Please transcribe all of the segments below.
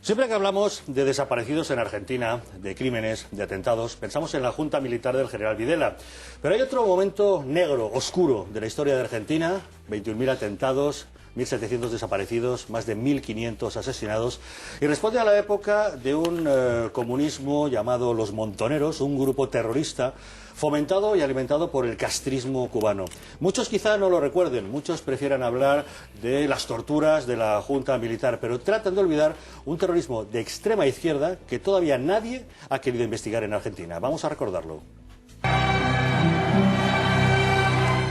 Siempre que hablamos de desaparecidos en Argentina, de crímenes, de atentados, pensamos en la Junta Militar del general Videla. Pero hay otro momento negro, oscuro de la historia de Argentina: 21.000 atentados, 1.700 desaparecidos, más de 1.500 asesinados, y responde a la época de un comunismo llamado los Montoneros, un grupo terrorista fomentado y alimentado por el castrismo cubano. Muchos quizá no lo recuerden, muchos prefieran hablar de las torturas de la Junta Militar, pero tratan de olvidar un terrorismo de extrema izquierda que todavía nadie ha querido investigar en Argentina. Vamos a recordarlo.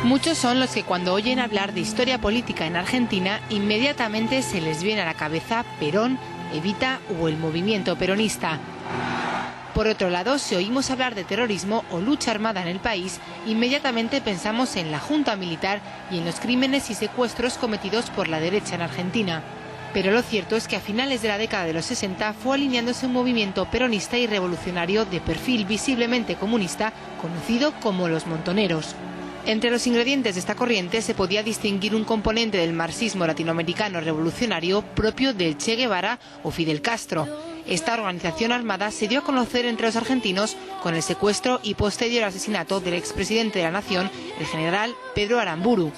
Muchos son los que cuando oyen hablar de historia política en Argentina, inmediatamente se les viene a la cabeza Perón, Evita o el movimiento peronista. Por otro lado, si oímos hablar de terrorismo o lucha armada en el país, inmediatamente pensamos en la Junta Militar y en los crímenes y secuestros cometidos por la derecha en Argentina. Pero lo cierto es que a finales de la década de los 60 fue alineándose un movimiento peronista y revolucionario de perfil visiblemente comunista, conocido como los Montoneros. Entre los ingredientes de esta corriente se podía distinguir un componente del marxismo latinoamericano revolucionario propio del Che Guevara o Fidel Castro. Esta organización armada se dio a conocer entre los argentinos con el secuestro y posterior asesinato del expresidente de la nación, el general Pedro Aramburu.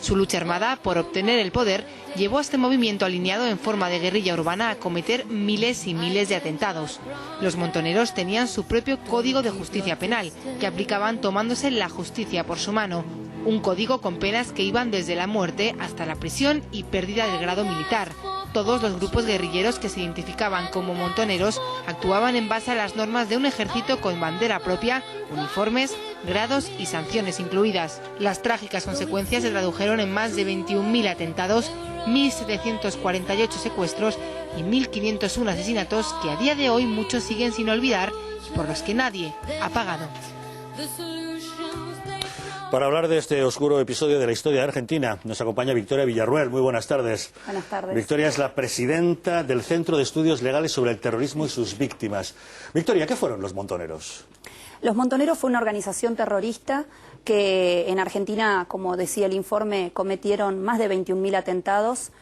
Su lucha armada por obtener el poder llevó a este movimiento alineado en forma de guerrilla urbana a cometer miles y miles de atentados. Los Montoneros tenían su propio código de justicia penal, que aplicaban tomándose la justicia por su mano. Un código con penas que iban desde la muerte hasta la prisión y pérdida del grado militar. Todos los grupos guerrilleros que se identificaban como montoneros actuaban en base a las normas de un ejército con bandera propia, uniformes, grados y sanciones incluidas. Las trágicas consecuencias se tradujeron en más de 21.000 atentados, 1.748 secuestros y 1.501 asesinatos que a día de hoy muchos siguen sin olvidar y por los que nadie ha pagado. Para hablar de este oscuro episodio de la historia de Argentina, nos acompaña Victoria Villarruel. Muy buenas tardes. Buenas tardes. Victoria es la presidenta del Centro de Estudios Legales sobre el Terrorismo y sus Víctimas. Victoria, ¿qué fueron los Montoneros? Los Montoneros fue una organización terrorista que en Argentina, como decía el informe, cometieron más de 21.000 atentados.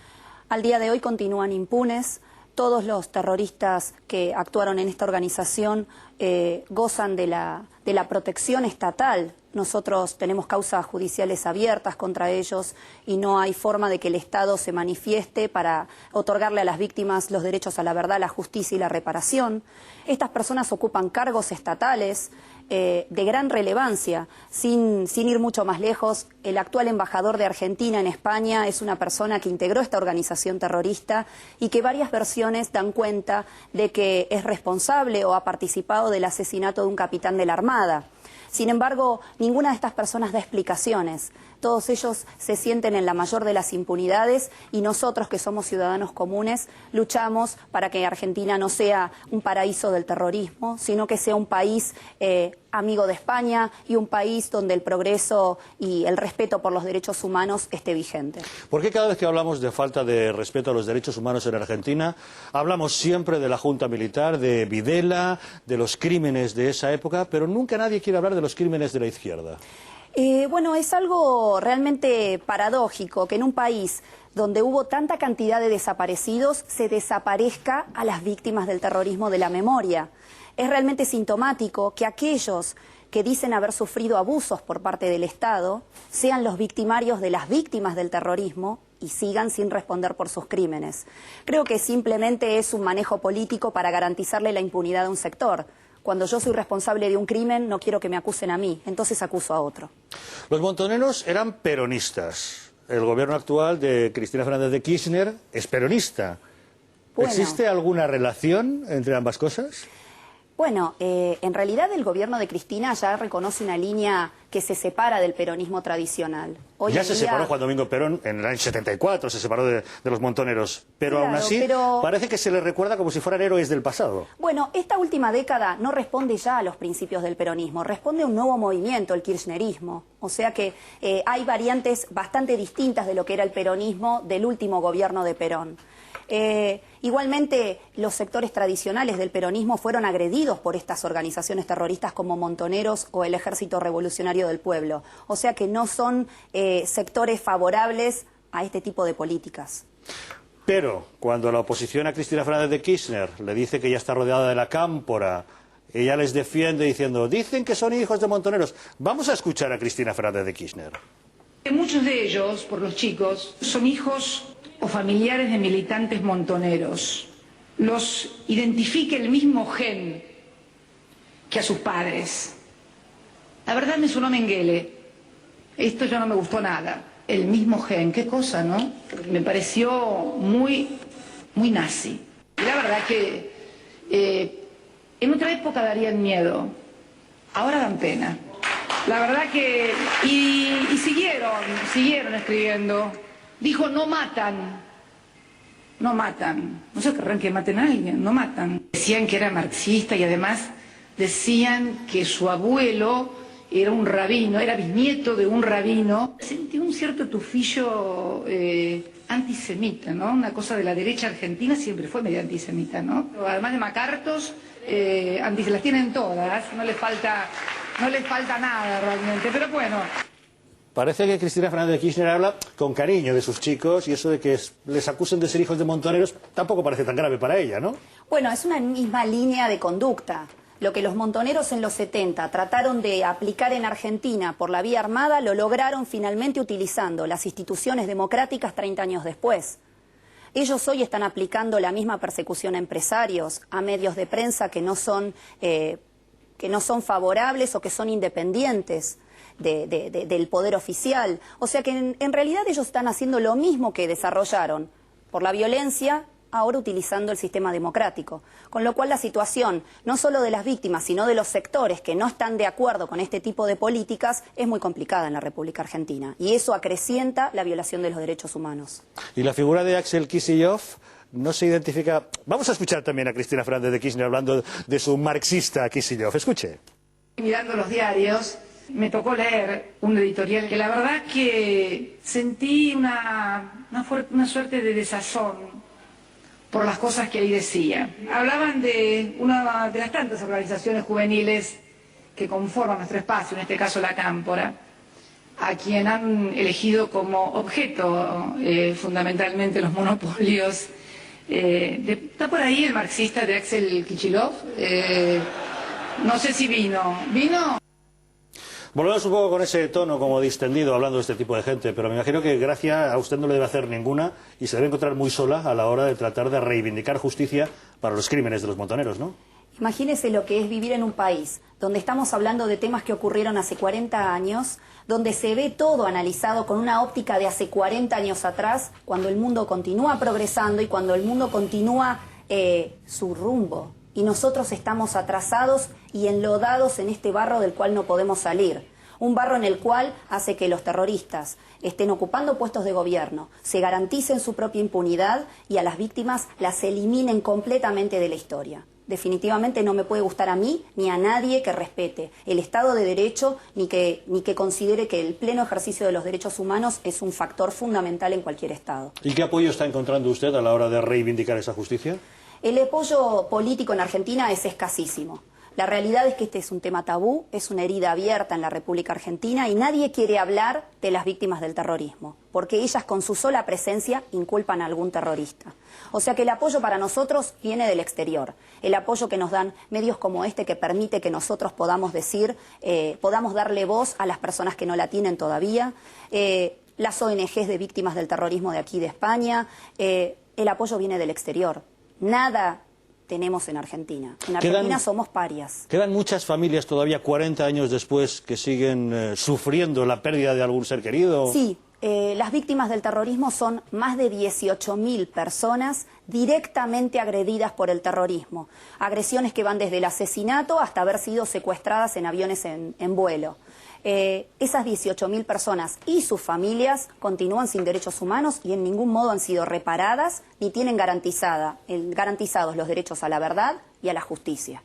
Al día de hoy continúan impunes. Todos los terroristas que actuaron en esta organización gozan de la protección estatal. Nosotros tenemos causas judiciales abiertas contra ellos y no hay forma de que el Estado se manifieste para otorgarle a las víctimas los derechos a la verdad, la justicia y la reparación. Estas personas ocupan cargos estatales de gran relevancia. Sin ir mucho más lejos, el actual embajador de Argentina en España es una persona que integró esta organización terrorista y que varias versiones dan cuenta de que es responsable o ha participado del asesinato de un capitán de la Armada. Sin embargo, ninguna de estas personas da explicaciones. Todos ellos se sienten en la mayor de las impunidades y nosotros, que somos ciudadanos comunes, luchamos para que Argentina no sea un paraíso del terrorismo, sino que sea un país amigo de España y un país donde el progreso y el respeto por los derechos humanos esté vigente. ¿Por qué cada vez que hablamos de falta de respeto a los derechos humanos en Argentina, hablamos siempre de la Junta Militar, de Videla, de los crímenes de esa época, pero nunca nadie quiere hablar de los crímenes de la izquierda? Bueno, es algo realmente paradójico que en un país donde hubo tanta cantidad de desaparecidos se desaparezca a las víctimas del terrorismo de la memoria. Es realmente sintomático que aquellos que dicen haber sufrido abusos por parte del Estado sean los victimarios de las víctimas del terrorismo y sigan sin responder por sus crímenes. Creo que simplemente es un manejo político para garantizarle la impunidad a un sector. Cuando yo soy responsable de un crimen, no quiero que me acusen a mí, entonces acuso a otro. Los Montoneros eran peronistas. El gobierno actual de Cristina Fernández de Kirchner es peronista. Bueno. ¿Existe alguna relación entre ambas cosas? Bueno, en realidad el gobierno de Cristina ya reconoce una línea que se separa del peronismo tradicional. Hoy ya en se día... separó Juan Domingo Perón en el año 74, se separó de los Montoneros, pero Claro, aún así parece que se les recuerda como si fueran héroes del pasado. Bueno, esta última década no responde ya a los principios del peronismo, responde a un nuevo movimiento, el kirchnerismo. O sea que hay variantes bastante distintas de lo que era el peronismo del último gobierno de Perón. Igualmente, los sectores tradicionales del peronismo fueron agredidos por estas organizaciones terroristas como Montoneros o el Ejército Revolucionario del Pueblo. O sea que no son sectores favorables a este tipo de políticas. Pero cuando la oposición a Cristina Fernández de Kirchner le dice que ya está rodeada de la cámpora, ella les defiende diciendo, dicen que son hijos de montoneros. Vamos a escuchar a Cristina Fernández de Kirchner. Muchos de ellos, por los chicos, son hijos o familiares de militantes montoneros. Los identifica el mismo gen que a sus padres. La verdad me sonó Mengele. Esto ya no me gustó nada. El mismo gen, qué cosa, ¿no? Me pareció muy nazi. Y la verdad que en otra época darían miedo, ahora dan pena. La verdad que... Y siguieron escribiendo. Dijo, no matan. No matan. No se querrán que maten a alguien, no matan. Decían que era marxista y además decían que su abuelo era un rabino, era bisnieto de un rabino. Sentí un cierto tufillo antisemita, ¿no? Una cosa de la derecha argentina siempre fue medio antisemita, ¿no? Además de macartos, las tienen todas, no les falta nada realmente, pero bueno. Parece que Cristina Fernández de Kirchner habla con cariño de sus chicos y eso de que les acusen de ser hijos de montoneros tampoco parece tan grave para ella, ¿no? Bueno, es una misma línea de conducta. Lo que los montoneros en los 70 trataron de aplicar en Argentina por la vía armada, lo lograron finalmente utilizando las instituciones democráticas 30 años después. Ellos hoy están aplicando la misma persecución a empresarios, a medios de prensa que no son favorables o que son independientes del poder oficial. O sea que en realidad ellos están haciendo lo mismo que desarrollaron por la violencia, ahora utilizando el sistema democrático. Con lo cual la situación, no solo de las víctimas, sino de los sectores que no están de acuerdo con este tipo de políticas, es muy complicada en la República Argentina. Y eso acrecienta la violación de los derechos humanos. Y la figura de Axel Kicillof no se identifica... Vamos a escuchar también a Cristina Fernández de Kirchner hablando de su marxista Kicillof. Escuche. Mirando los diarios, me tocó leer un editorial que la verdad que sentí una suerte de desazón por las cosas que ahí decía. Hablaban de una de las tantas organizaciones juveniles que conforman nuestro espacio, en este caso la Cámpora, a quien han elegido como objeto fundamentalmente los monopolios. Está por ahí el marxista de Axel Kicillof, no sé si vino. Volvemos un poco con ese tono como distendido hablando de este tipo de gente, pero me imagino que gracia a usted no le debe hacer ninguna y se debe encontrar muy sola a la hora de tratar de reivindicar justicia para los crímenes de los montoneros, ¿no? Imagínese lo que es vivir en un país donde estamos hablando de temas que ocurrieron hace 40 años, donde se ve todo analizado con una óptica de hace 40 años atrás, cuando el mundo continúa progresando y cuando el mundo continúa su rumbo. Y nosotros estamos atrasados y enlodados en este barro del cual no podemos salir. Un barro en el cual hace que los terroristas estén ocupando puestos de gobierno, se garanticen su propia impunidad y a las víctimas las eliminen completamente de la historia. Definitivamente no me puede gustar a mí ni a nadie que respete el Estado de Derecho ni que considere que el pleno ejercicio de los derechos humanos es un factor fundamental en cualquier Estado. ¿Y qué apoyo está encontrando usted a la hora de reivindicar esa justicia? El apoyo político en Argentina es escasísimo. La realidad es que este es un tema tabú, es una herida abierta en la República Argentina y nadie quiere hablar de las víctimas del terrorismo, porque ellas con su sola presencia inculpan a algún terrorista. O sea que el apoyo para nosotros viene del exterior, el apoyo que nos dan medios como este que permite que nosotros podamos decir, podamos darle voz a las personas que no la tienen todavía, las ONGs de víctimas del terrorismo de aquí de España, el apoyo viene del exterior. Nada tenemos en Argentina. En Argentina somos parias. ¿Quedan muchas familias todavía 40 años después que siguen sufriendo la pérdida de algún ser querido? Sí, las víctimas del terrorismo son más de 18.000 personas directamente agredidas por el terrorismo. Agresiones que van desde el asesinato hasta haber sido secuestradas en aviones en vuelo. Esas 18.000 personas y sus familias continúan sin derechos humanos y en ningún modo han sido reparadas ni tienen garantizados los derechos a la verdad y a la justicia.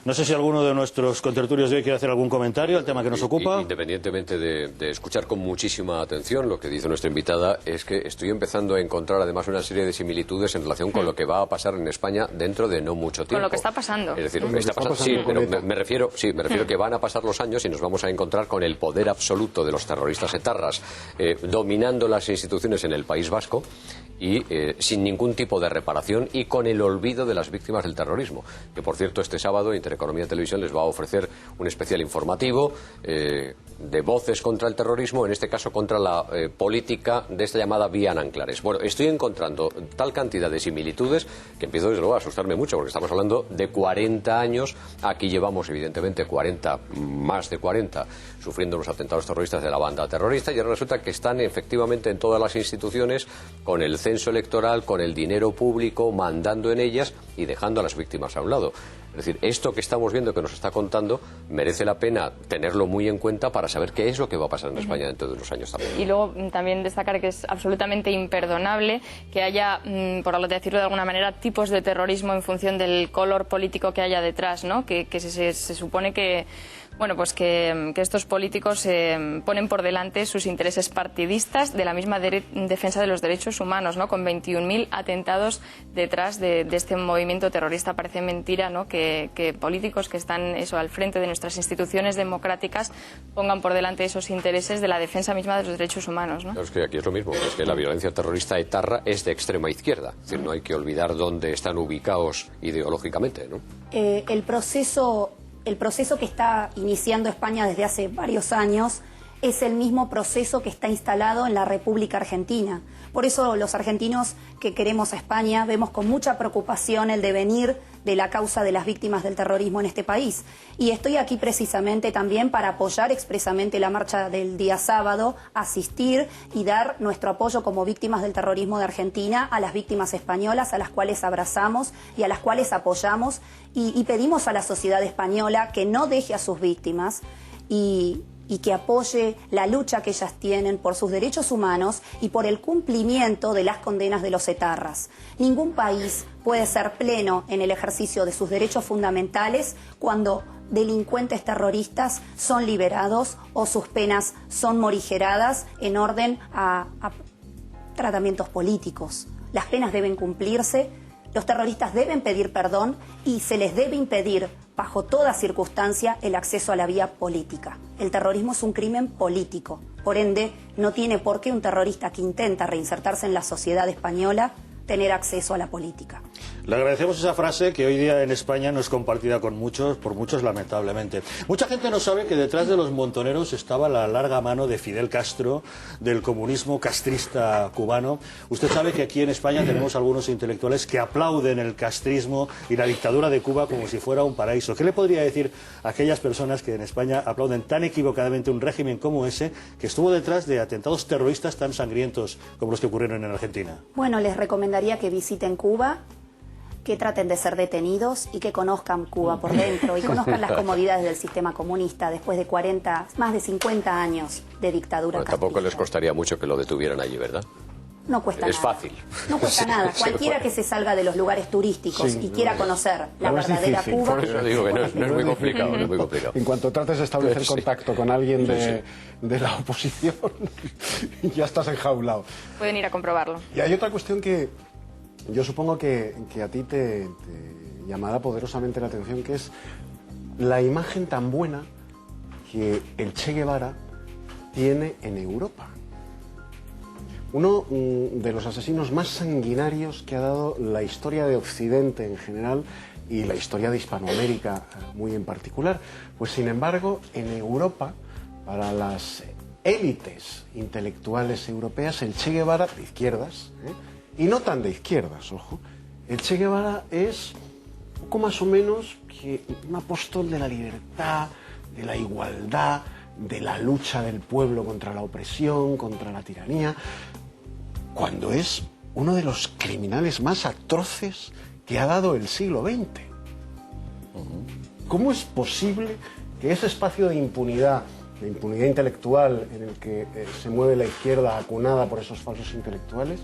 No sé si alguno de nuestros contertulios de hoy quiere hacer algún comentario al tema que nos ocupa. Independientemente de escuchar con muchísima atención lo que dice nuestra invitada, es que estoy empezando a encontrar además una serie de similitudes en relación con lo que va a pasar en España dentro de no mucho tiempo. Con lo que está pasando. Es decir, está pasando, sí, pero me refiero que van a pasar los años y nos vamos a encontrar con el poder absoluto de los terroristas etarras dominando las instituciones en el País Vasco y sin ningún tipo de reparación y con el olvido de las víctimas del terrorismo. Que, por cierto, este sábado Intereconomía Televisión les va a ofrecer un especial informativo de voces contra el terrorismo, en este caso contra la política de esta llamada vía Nanclares. Bueno, estoy encontrando tal cantidad de similitudes que empiezo desde luego a asustarme mucho, porque estamos hablando de 40 años, aquí llevamos evidentemente 40, más de 40, sufriendo los atentados terroristas de la banda terrorista, y ahora resulta que están efectivamente en todas las instituciones con el censo electoral, con el dinero público, mandando en ellas y dejando a las víctimas a un lado. Es decir, esto que estamos viendo, que nos está contando, merece la pena tenerlo muy en cuenta para saber qué es lo que va a pasar en España dentro de unos años también. Y luego también destacar que es absolutamente imperdonable que haya, por decirlo de alguna manera, tipos de terrorismo en función del color político que haya detrás, ¿no? Que se supone que... Bueno, pues que estos políticos ponen por delante sus intereses partidistas de la misma defensa de los derechos humanos, ¿no? Con 21.000 atentados detrás de este movimiento terrorista. Parece mentira, ¿no? Que políticos que están al frente de nuestras instituciones democráticas pongan por delante esos intereses de la defensa misma de los derechos humanos, ¿no? Claro, es que aquí es lo mismo, es que la violencia terrorista etarra es de extrema izquierda. Es decir, no hay que olvidar dónde están ubicados ideológicamente, ¿no? El proceso que está iniciando España desde hace varios años es el mismo proceso que está instalado en la República Argentina. Por eso los argentinos que queremos a España vemos con mucha preocupación el devenir de la causa de las víctimas del terrorismo en este país. Y estoy aquí precisamente también para apoyar expresamente la marcha del día sábado, asistir y dar nuestro apoyo como víctimas del terrorismo de Argentina a las víctimas españolas, a las cuales abrazamos y a las cuales apoyamos, y pedimos a la sociedad española que no deje a sus víctimas y que apoye la lucha que ellas tienen por sus derechos humanos y por el cumplimiento de las condenas de los etarras. Ningún país puede ser pleno en el ejercicio de sus derechos fundamentales cuando delincuentes terroristas son liberados o sus penas son morigeradas en orden a tratamientos políticos. Las penas deben cumplirse, los terroristas deben pedir perdón y se les debe impedir bajo toda circunstancia el acceso a la vía política. El terrorismo es un crimen político, por ende no tiene por qué un terrorista que intenta reinsertarse en la sociedad española tener acceso a la política. Le agradecemos esa frase que hoy día en España no es compartida por muchos lamentablemente. Mucha gente no sabe que detrás de los montoneros estaba la larga mano de Fidel Castro, del comunismo castrista cubano. Usted sabe que aquí en España tenemos algunos intelectuales que aplauden el castrismo y la dictadura de Cuba como si fuera un paraíso. ¿Qué le podría decir a aquellas personas que en España aplauden tan equivocadamente un régimen como ese, que estuvo detrás de atentados terroristas tan sangrientos como los que ocurrieron en Argentina? Bueno, les recomendaría que visiten Cuba, que traten de ser detenidos y que conozcan Cuba por dentro y conozcan las comodidades del sistema comunista después de más de 50 años de dictadura castrista. Tampoco les costaría mucho que lo detuvieran allí, ¿verdad? No cuesta nada. Es fácil. No cuesta nada. Cualquiera que se salga de los lugares turísticos y quiera conocer la verdadera Cuba... Por eso digo que no es muy complicado, no es muy complicado. En cuanto trates de establecer contacto con alguien de la oposición, ya estás enjaulado. Pueden ir a comprobarlo. Y hay otra cuestión que yo supongo que a ti te llamará poderosamente la atención, que es la imagen tan buena que el Che Guevara tiene en Europa. Uno de los asesinos más sanguinarios que ha dado la historia de Occidente en general y la historia de Hispanoamérica muy en particular. Pues sin embargo, en Europa, para las élites intelectuales europeas, el Che Guevara, de izquierdas, y no tan de izquierdas, ojo, el Che Guevara es poco más o menos que un apóstol de la libertad, de la igualdad, de la lucha del pueblo contra la opresión, contra la tiranía, cuando es uno de los criminales más atroces que ha dado el siglo XX. ¿Cómo es posible que ese espacio de impunidad intelectual en el que se mueve la izquierda acunada por esos falsos intelectuales,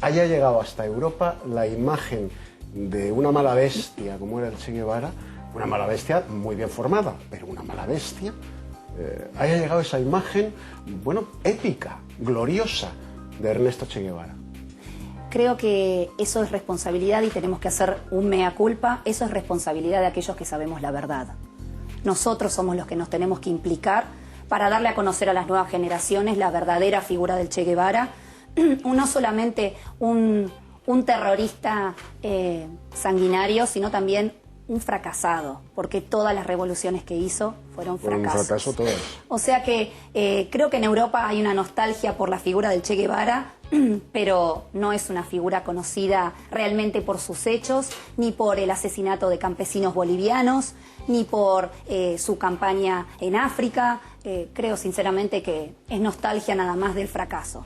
haya llegado hasta Europa la imagen de una mala bestia como era el Che Guevara, una mala bestia muy bien formada, pero una mala bestia, haya llegado esa imagen, bueno, épica, gloriosa, de Ernesto Che Guevara? Creo que eso es responsabilidad y tenemos que hacer un mea culpa. Eso es responsabilidad de aquellos que sabemos la verdad. Nosotros somos los que nos tenemos que implicar para darle a conocer a las nuevas generaciones la verdadera figura del Che Guevara, no solamente un terrorista sanguinario, sino también un fracasado, porque todas las revoluciones que hizo fueron fracasos. Un fracaso todas. O sea que creo que en Europa hay una nostalgia por la figura del Che Guevara, pero no es una figura conocida realmente por sus hechos, ni por el asesinato de campesinos bolivianos, ni por su campaña en África. Creo sinceramente que es nostalgia nada más del fracaso.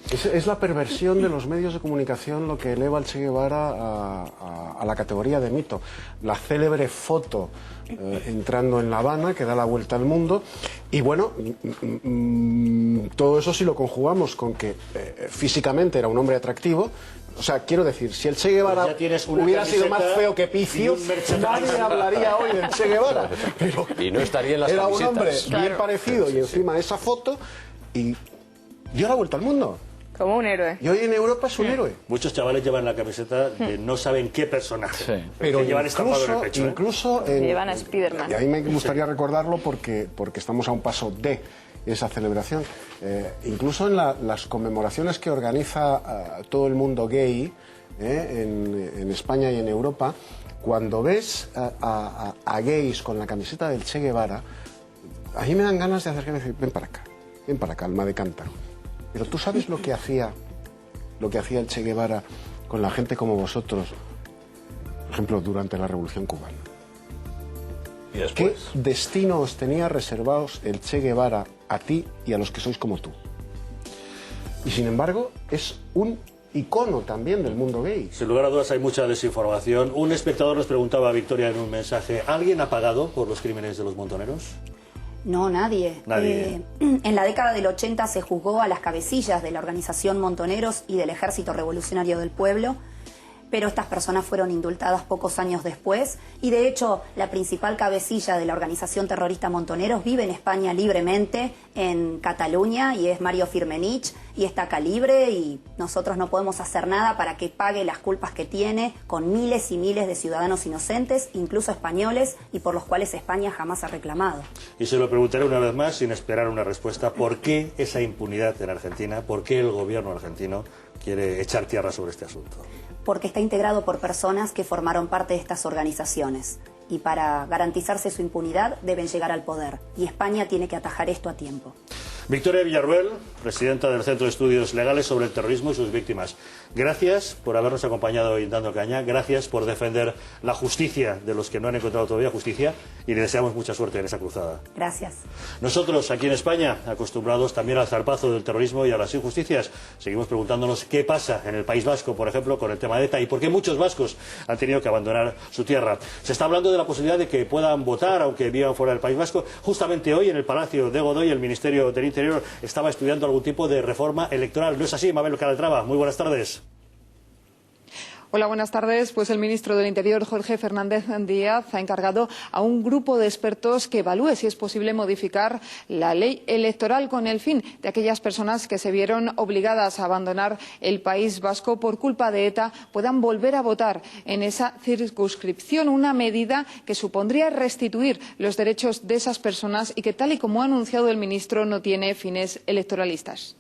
Es la perversión de los medios de comunicación lo que eleva al Che Guevara a la categoría de mito. La célebre foto entrando en La Habana que da la vuelta al mundo. Y bueno, todo eso si lo conjugamos con que físicamente era un hombre atractivo. O sea, quiero decir, si el Che Guevara pues hubiera sido más feo que Picio, nadie hablaría hoy del Che Guevara. Pero y no estaría en las era camisetas. un hombre bien parecido y encima esa foto y dio la vuelta al mundo. Como un héroe. Y hoy en Europa es un héroe. Muchos chavales llevan la camiseta de no saben qué personaje. Sí. Pero llevan estampado en el pecho. incluso Llevan a Spiderman. y a mí me gustaría recordarlo porque estamos a un paso de esa celebración. Incluso en las conmemoraciones que organiza todo el mundo gay en España y en Europa, cuando ves a gays con la camiseta del Che Guevara, a mí me dan ganas de acercarme y decir, ven para acá, alma de cántaro. Pero tú sabes lo que hacía el Che Guevara con la gente como vosotros, por ejemplo, durante la Revolución Cubana. ¿Y después? ¿Qué destino os tenía reservados el Che Guevara a ti y a los que sois como tú? Y sin embargo, es un icono también del mundo gay. Sin lugar a dudas hay mucha desinformación. Un espectador nos preguntaba a Victoria en un mensaje, ¿alguien ha pagado por los crímenes de los montoneros? No, nadie. En la década del 80 se juzgó a las cabecillas de la organización Montoneros y del Ejército Revolucionario del Pueblo, pero estas personas fueron indultadas pocos años después y de hecho la principal cabecilla de la organización terrorista Montoneros vive en España libremente, en Cataluña, y es Mario Firmenich, y está acá libre y nosotros no podemos hacer nada para que pague las culpas que tiene con miles y miles de ciudadanos inocentes, incluso españoles, y por los cuales España jamás ha reclamado. Y se lo preguntaré una vez más sin esperar una respuesta. ¿Por qué esa impunidad en Argentina? ¿Por qué el gobierno argentino quiere echar tierra sobre este asunto? Porque está integrado por personas que formaron parte de estas organizaciones. Y para garantizarse su impunidad deben llegar al poder. Y España tiene que atajar esto a tiempo. Victoria Villarruel, presidenta del Centro de Estudios Legales sobre el Terrorismo y sus Víctimas. Gracias por habernos acompañado hoy en Dando Caña. Gracias por defender la justicia de los que no han encontrado todavía justicia. Y le deseamos mucha suerte en esa cruzada. Gracias. Nosotros, aquí en España, acostumbrados también al zarpazo del terrorismo y a las injusticias, seguimos preguntándonos qué pasa en el País Vasco, por ejemplo, con el tema de ETA y por qué muchos vascos han tenido que abandonar su tierra. Se está hablando de la posibilidad de que puedan votar, aunque vivan fuera del País Vasco. Justamente hoy, en el Palacio de Godoy, el Ministerio del Interior estaba estudiando algún tipo de reforma electoral. ¿No es así, Mabel Calatrava? Muy buenas tardes. Hola, buenas tardes. Pues el ministro del Interior, Jorge Fernández Díaz, ha encargado a un grupo de expertos que evalúe si es posible modificar la ley electoral con el fin de aquellas personas que se vieron obligadas a abandonar el País Vasco por culpa de ETA puedan volver a votar en esa circunscripción, una medida que supondría restituir los derechos de esas personas y que, tal y como ha anunciado el ministro, no tiene fines electoralistas.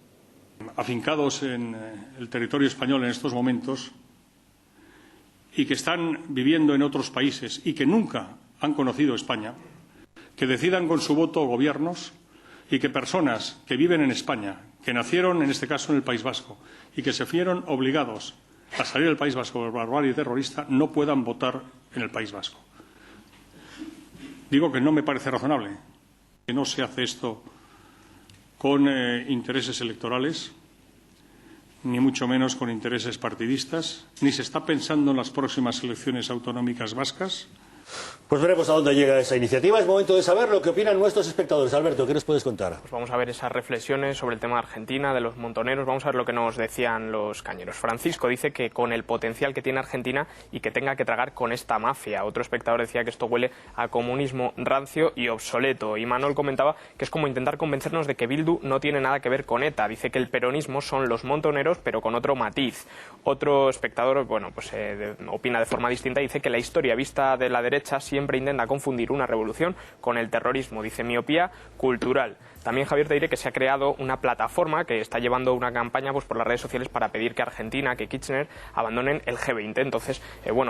Afincados en el territorio español en estos momentos, y que están viviendo en otros países y que nunca han conocido España, que decidan con su voto gobiernos y que personas que viven en España, que nacieron en este caso en el País Vasco y que se vieron obligados a salir del País Vasco por barbarie terrorista no puedan votar en el País Vasco. Digo que no me parece razonable, que no se hace esto con intereses electorales, ni mucho menos con intereses partidistas, ni se está pensando en las próximas elecciones autonómicas vascas. Pues veremos a dónde llega esa iniciativa. Es momento de saber lo que opinan nuestros espectadores. Alberto, ¿qué nos puedes contar? Pues vamos a ver esas reflexiones sobre el tema de Argentina, de los montoneros. Vamos a ver lo que nos decían los cañeros. Francisco dice que con el potencial que tiene Argentina y que tenga que tragar con esta mafia. Otro espectador decía que esto huele a comunismo rancio y obsoleto. Y Manuel comentaba que es como intentar convencernos de que Bildu no tiene nada que ver con ETA. Dice que el peronismo son los montoneros, pero con otro matiz. Otro espectador, bueno, pues opina de forma distinta y dice que la historia vista de la derecha derecha siempre intenta confundir una revolución con el terrorismo. Dice miopía cultural. También Javier te diré que se ha creado una plataforma que está llevando una campaña pues por las redes sociales para pedir que Argentina, que Kirchner abandonen el G20. Entonces,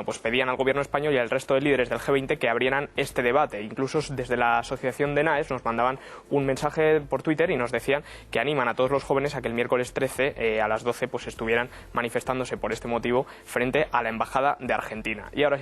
pues pedían al gobierno español y al resto de líderes del G20 que abrieran este debate. Incluso desde la asociación de NAES nos mandaban un mensaje por Twitter y nos decían que animan a todos los jóvenes a que el miércoles 13 a las 12 pues estuvieran manifestándose por este motivo frente a la embajada de Argentina. Y ahora